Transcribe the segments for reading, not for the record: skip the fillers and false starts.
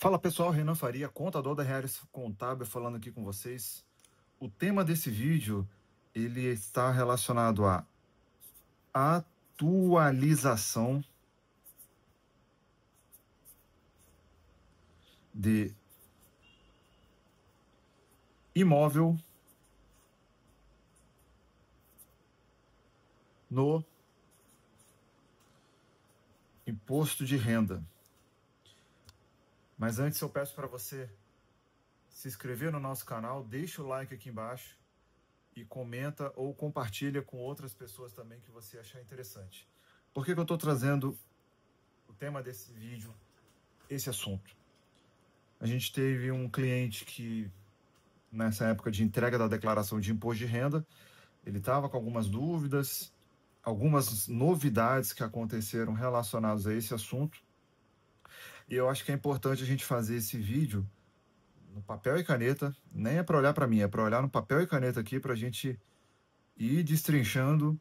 Fala pessoal, Renan Faria, contador da Reais Contábil, falando aqui com vocês. O tema desse vídeo, ele está relacionado à atualização de imóvel no imposto de renda. Mas antes eu peço para você se inscrever no nosso canal, deixa o like aqui embaixo e comenta ou compartilha com outras pessoas também que você achar interessante. Por que eu estou trazendo o tema desse vídeo, esse assunto? A gente teve um cliente que, nessa época de entrega da declaração de imposto de renda, ele estava com algumas dúvidas, algumas novidades que aconteceram relacionadas a esse assunto. E eu acho que é importante a gente fazer esse vídeo no papel e caneta, nem é para olhar para mim, é para olhar no papel e caneta aqui para a gente ir destrinchando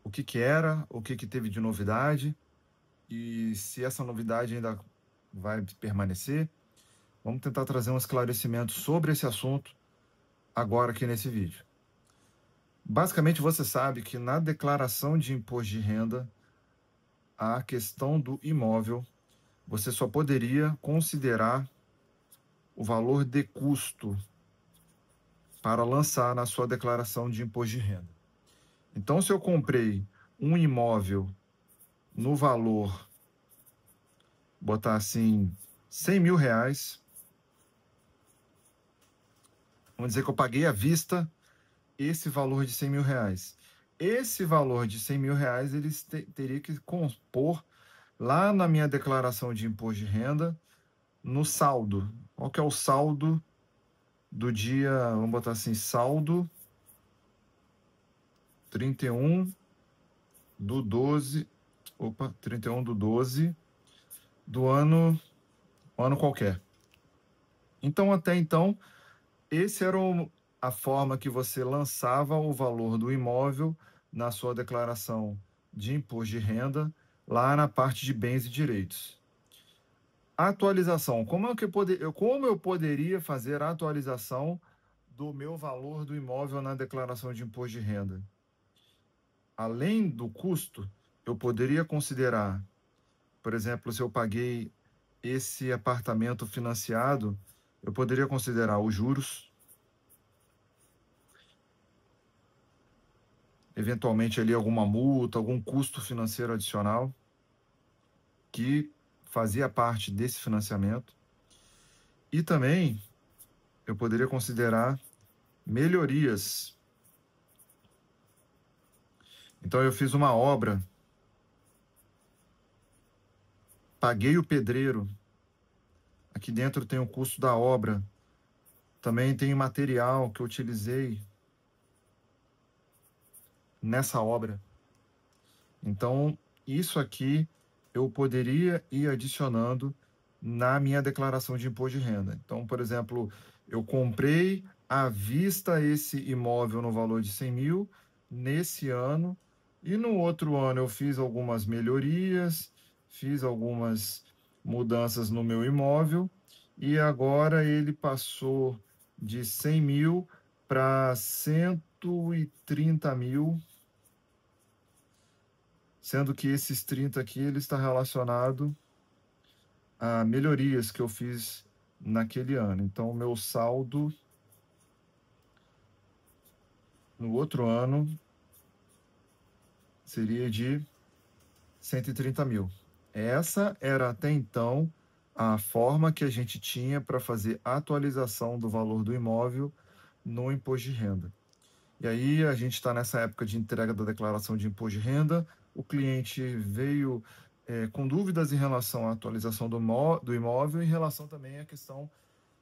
o que era, o que teve de novidade e se essa novidade ainda vai permanecer. Vamos tentar trazer um esclarecimento sobre esse assunto agora aqui nesse vídeo. Basicamente, você sabe que na declaração de imposto de renda, a questão do imóvel, você só poderia considerar o valor de custo para lançar na sua declaração de imposto de renda. Então, se eu comprei um imóvel no valor, botar assim, 100 mil reais, vamos dizer que eu paguei à vista esse valor de 100 mil reais. Esse valor de 100 mil reais, eles teria que compor lá na minha declaração de imposto de renda, no saldo. Qual que é o saldo do dia, vamos botar assim, saldo 31 do 12, 31 do 12 do ano qualquer. Então, até então, esse era a forma que você lançava o valor do imóvel na sua declaração de imposto de renda, lá na parte de bens e direitos. Atualização. Como eu poderia fazer a atualização do meu valor do imóvel na declaração de imposto de renda? Além do custo, eu poderia considerar, por exemplo, se eu paguei esse apartamento financiado, eu poderia considerar os juros, eventualmente ali alguma multa, algum custo financeiro adicional que fazia parte desse financiamento. E também eu poderia considerar melhorias. Então eu fiz uma obra, paguei o pedreiro, aqui dentro tem o custo da obra, também tem o material que eu utilizei nessa obra. Então, isso aqui eu poderia ir adicionando na minha declaração de imposto de renda. Então, por exemplo, eu comprei à vista esse imóvel no valor de 100 mil nesse ano, e no outro ano eu fiz algumas melhorias, fiz algumas mudanças no meu imóvel, e agora ele passou de 100 mil para 130 mil, sendo que esses 30 aqui ele está relacionado a melhorias que eu fiz naquele ano. Então, o meu saldo no outro ano seria de 130 mil. Essa era até então a forma que a gente tinha para fazer a atualização do valor do imóvel no imposto de renda. E aí a gente está nessa época de entrega da declaração de imposto de renda, o cliente veio com dúvidas em relação à atualização do imóvel, em relação também à questão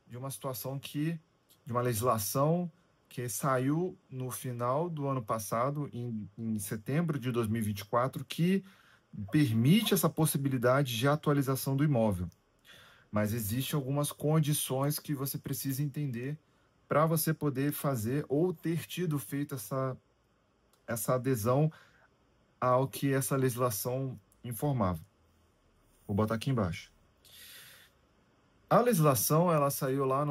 de uma situação de uma legislação que saiu no final do ano passado, em setembro de 2024, que permite essa possibilidade de atualização do imóvel. Mas existem algumas condições que você precisa entender para você poder fazer ou ter tido feito essa adesão ao que essa legislação informava. Vou botar aqui embaixo. A legislação ela saiu lá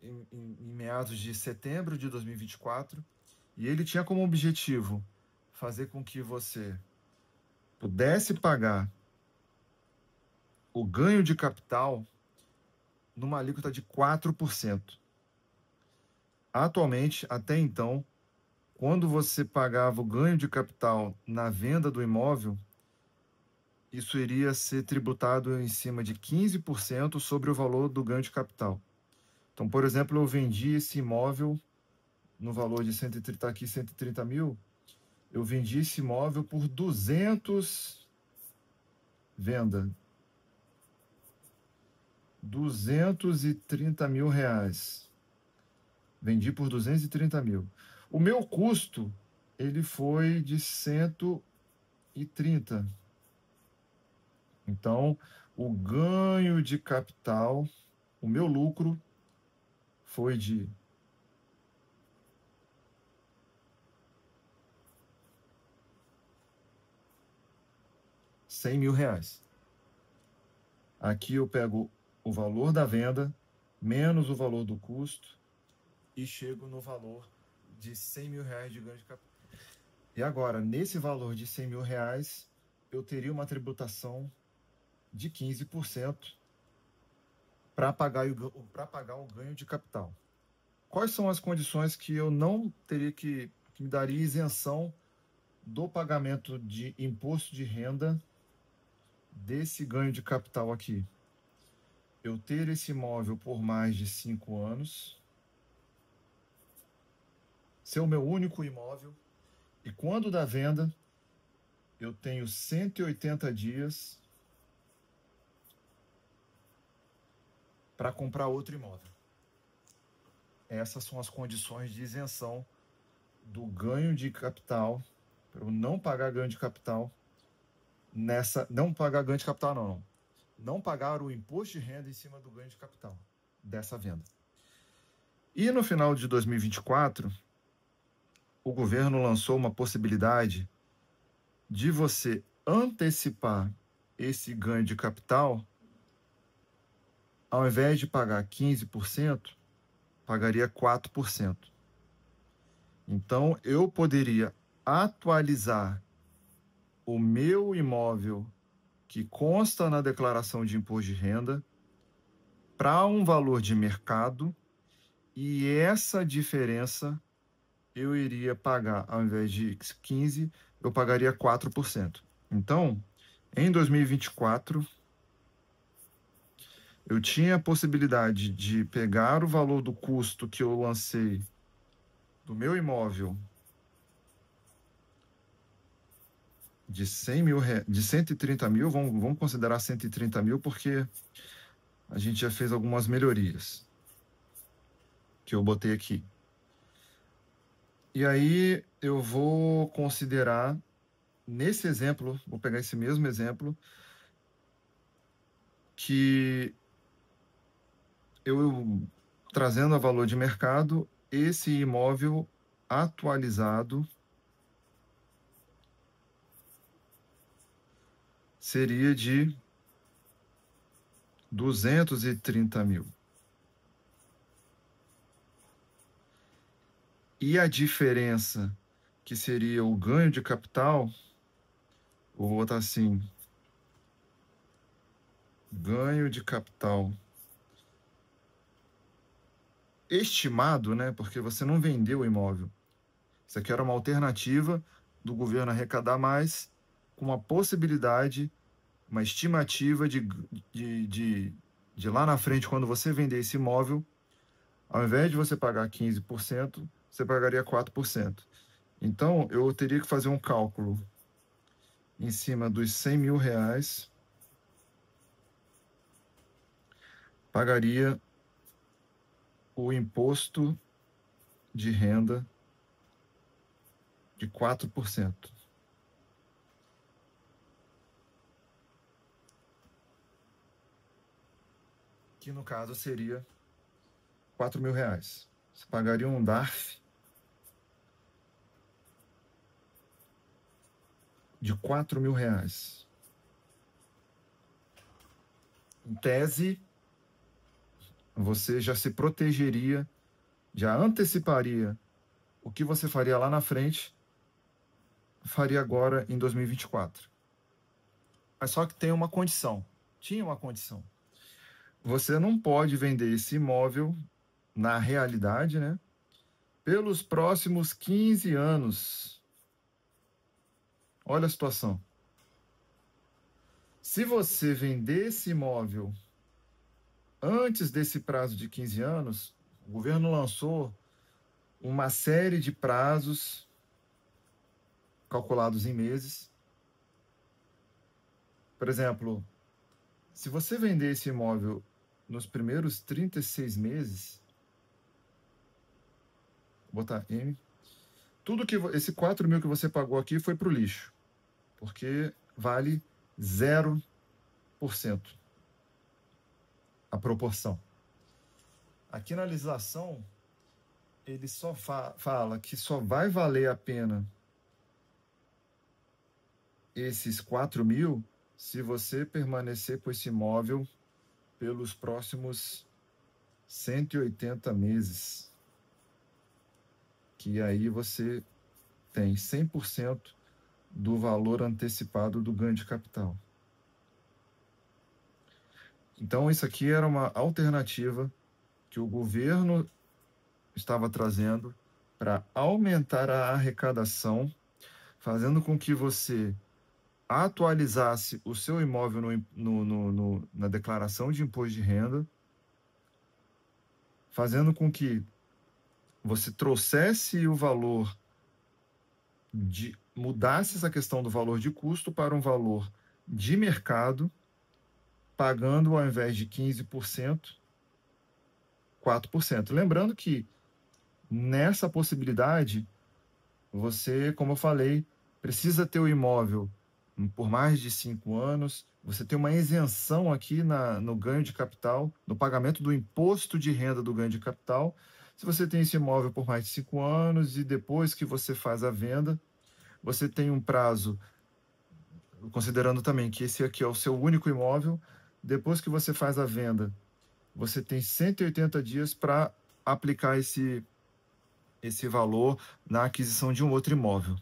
em meados de setembro de 2024 e ele tinha como objetivo fazer com que você pudesse pagar o ganho de capital numa alíquota de 4%. Atualmente, até então, quando você pagava o ganho de capital na venda do imóvel, isso iria ser tributado em cima de 15% sobre o valor do ganho de capital. Então, por exemplo, eu vendi esse imóvel no valor de 130, aqui 130 mil, eu vendi esse imóvel por 200, venda, 230 mil reais. Vendi por 230 mil. O meu custo, ele foi de 130. Então, o ganho de capital, o meu lucro foi de R$ 100.000. Aqui eu pego o valor da venda, menos o valor do custo, e chego no valor de R$ 100.000 de ganho de capital. E agora, nesse valor de R$ 100.000, eu teria uma tributação de 15% para pagar o ganho de capital. Quais são as condições que eu não teria que me daria isenção do pagamento de imposto de renda desse ganho de capital aqui? Eu ter esse imóvel por mais de 5 anos, ser o meu único imóvel, e quando da venda, eu tenho 180 dias para comprar outro imóvel. Essas são as condições de isenção do ganho de capital, para eu não pagar ganho de capital não pagar ganho de capital não pagar o imposto de renda em cima do ganho de capital dessa venda. E no final de 2024, o governo lançou uma possibilidade de você antecipar esse ganho de capital, ao invés de pagar 15%, pagaria 4%. Então, eu poderia atualizar o meu imóvel que consta na declaração de imposto de renda para um valor de mercado, e essa diferença eu iria pagar, ao invés de 15%, eu pagaria 4%. Então, em 2024, eu tinha a possibilidade de pegar o valor do custo que eu lancei do meu imóvel de 130 mil, vamos considerar 130 mil, porque a gente já fez algumas melhorias que eu botei aqui. E aí eu vou considerar, nesse exemplo, vou pegar esse mesmo exemplo, que eu, trazendo a valor de mercado, esse imóvel atualizado seria de 230 mil. E a diferença, que seria o ganho de capital, vou botar assim, ganho de capital estimado, né? Porque você não vendeu o imóvel. Isso aqui era uma alternativa do governo arrecadar mais, com uma possibilidade, uma estimativa de lá na frente, quando você vender esse imóvel, ao invés de você pagar 15%, você pagaria 4%. Então, eu teria que fazer um cálculo em cima dos R$ 100.000, pagaria o imposto de renda de 4%. Que no caso seria R$ 4.000. Você pagaria um DARF de R$ 4.000. Em tese, você já se protegeria, já anteciparia o que você faria lá na frente, faria agora em 2024. Mas só que tem uma condição. Tinha uma condição. Você não pode vender esse imóvel, na realidade, né, pelos próximos 15 anos. Olha a situação. Se você vender esse imóvel antes desse prazo de 15 anos, o governo lançou uma série de prazos calculados em meses. Por exemplo, se você vender esse imóvel nos primeiros 36 meses, vou botar M, tudo que esse 4 mil que você pagou aqui foi para o lixo, porque vale 0% a proporção. Aqui na legislação, ele só fala que só vai valer a pena esses 4 mil se você permanecer com esse imóvel pelos próximos 180 meses. Que aí você tem 100% do valor antecipado do ganho de capital. Então, isso aqui era uma alternativa que o governo estava trazendo para aumentar a arrecadação, fazendo com que você atualizasse o seu imóvel na declaração de imposto de renda, fazendo com que você trouxesse o valor mudasse essa questão do valor de custo para um valor de mercado, pagando ao invés de 15%, 4%. Lembrando que nessa possibilidade, você, como eu falei, precisa ter o imóvel por mais de 5 anos, você tem uma isenção aqui no ganho de capital, no pagamento do imposto de renda do ganho de capital. Se você tem esse imóvel por mais de 5 anos e depois que você faz a venda, você tem um prazo, considerando também que esse aqui é o seu único imóvel, depois que você faz a venda, você tem 180 dias para aplicar esse valor na aquisição de um outro imóvel.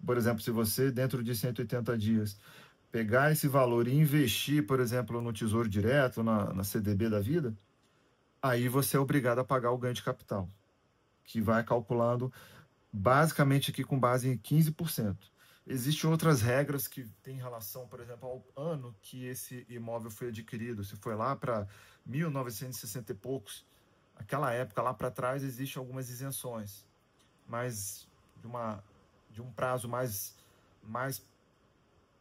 Por exemplo, se você, dentro de 180 dias, pegar esse valor e investir, por exemplo, no Tesouro Direto, na CDB da vida, aí você é obrigado a pagar o ganho de capital, que vai calculando basicamente aqui com base em 15%. Existem outras regras que têm relação, por exemplo, ao ano que esse imóvel foi adquirido. Se foi lá para 1960 e poucos, aquela época lá para trás, existem algumas isenções, mas de um prazo mais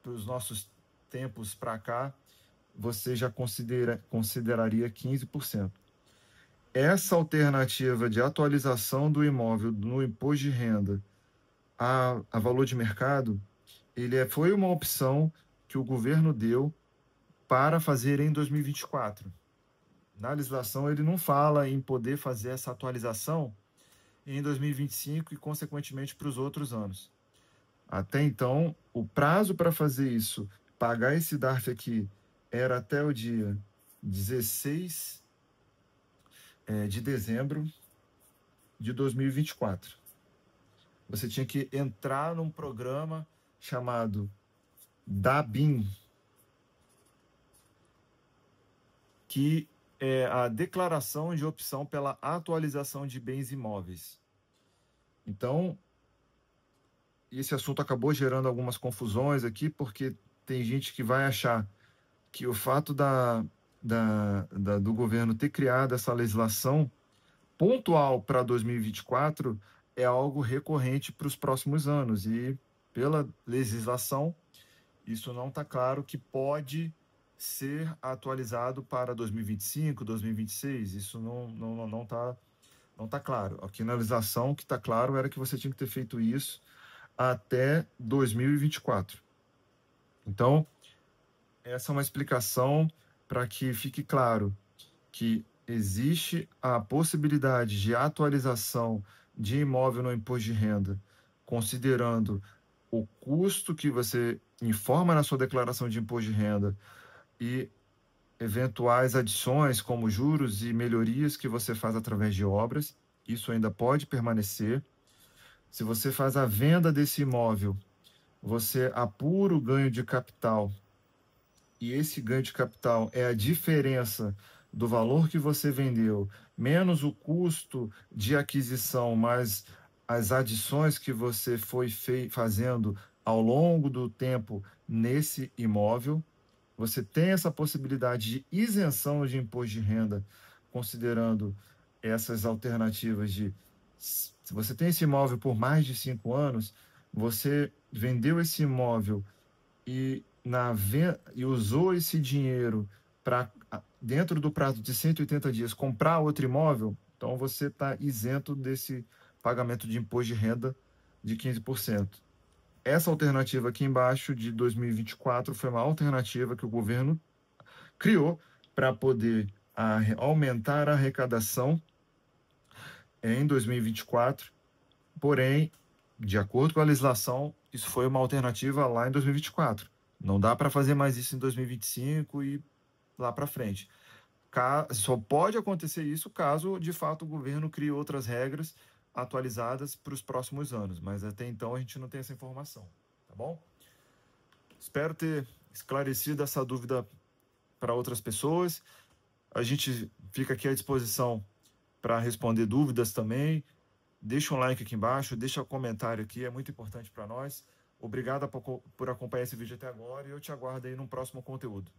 para os nossos tempos para cá, você já consideraria 15%. Essa alternativa de atualização do imóvel no imposto de renda a valor de mercado, foi uma opção que o governo deu para fazer em 2024. Na legislação, ele não fala em poder fazer essa atualização em 2025 e, consequentemente, para os outros anos. Até então, o prazo para fazer isso, pagar esse DARF aqui, era até o dia 16 de dezembro de 2024. Você tinha que entrar num programa chamado DABIN, que é a declaração de opção pela atualização de bens imóveis. Então, esse assunto acabou gerando algumas confusões aqui, porque tem gente que vai achar que o fato do governo ter criado essa legislação pontual para 2024 é algo recorrente para os próximos anos. E, pela legislação, isso não está claro que pode ser atualizado para 2025, 2026. Isso não tá claro. Aqui na legislação, o que está claro era que você tinha que ter feito isso até 2024. Então, essa é uma explicação para que fique claro que existe a possibilidade de atualização de imóvel no imposto de renda, considerando o custo que você informa na sua declaração de imposto de renda e eventuais adições, como juros e melhorias que você faz através de obras. Isso ainda pode permanecer. Se você faz a venda desse imóvel, você apura o ganho de capital, e esse ganho de capital é a diferença do valor que você vendeu, menos o custo de aquisição, mais as adições que você foi fazendo ao longo do tempo nesse imóvel. Você tem essa possibilidade de isenção de imposto de renda, considerando essas alternativas de, se você tem esse imóvel por mais de 5 anos, você vendeu esse imóvel e, e usou esse dinheiro para, dentro do prazo de 180 dias, comprar outro imóvel, então você está isento desse pagamento de imposto de renda de 15%. Essa alternativa aqui embaixo, de 2024, foi uma alternativa que o governo criou para poder aumentar a arrecadação em 2024, porém, de acordo com a legislação, isso foi uma alternativa lá em 2024. Não dá para fazer mais isso em 2025 e lá para frente. Só pode acontecer isso caso, de fato, o governo crie outras regras atualizadas para os próximos anos, mas até então a gente não tem essa informação, tá bom? Espero ter esclarecido essa dúvida para outras pessoas. A gente fica aqui à disposição para responder dúvidas também. Deixa um like aqui embaixo, deixa um comentário aqui, é muito importante para nós. Obrigado por acompanhar esse vídeo até agora e eu te aguardo aí no próximo conteúdo.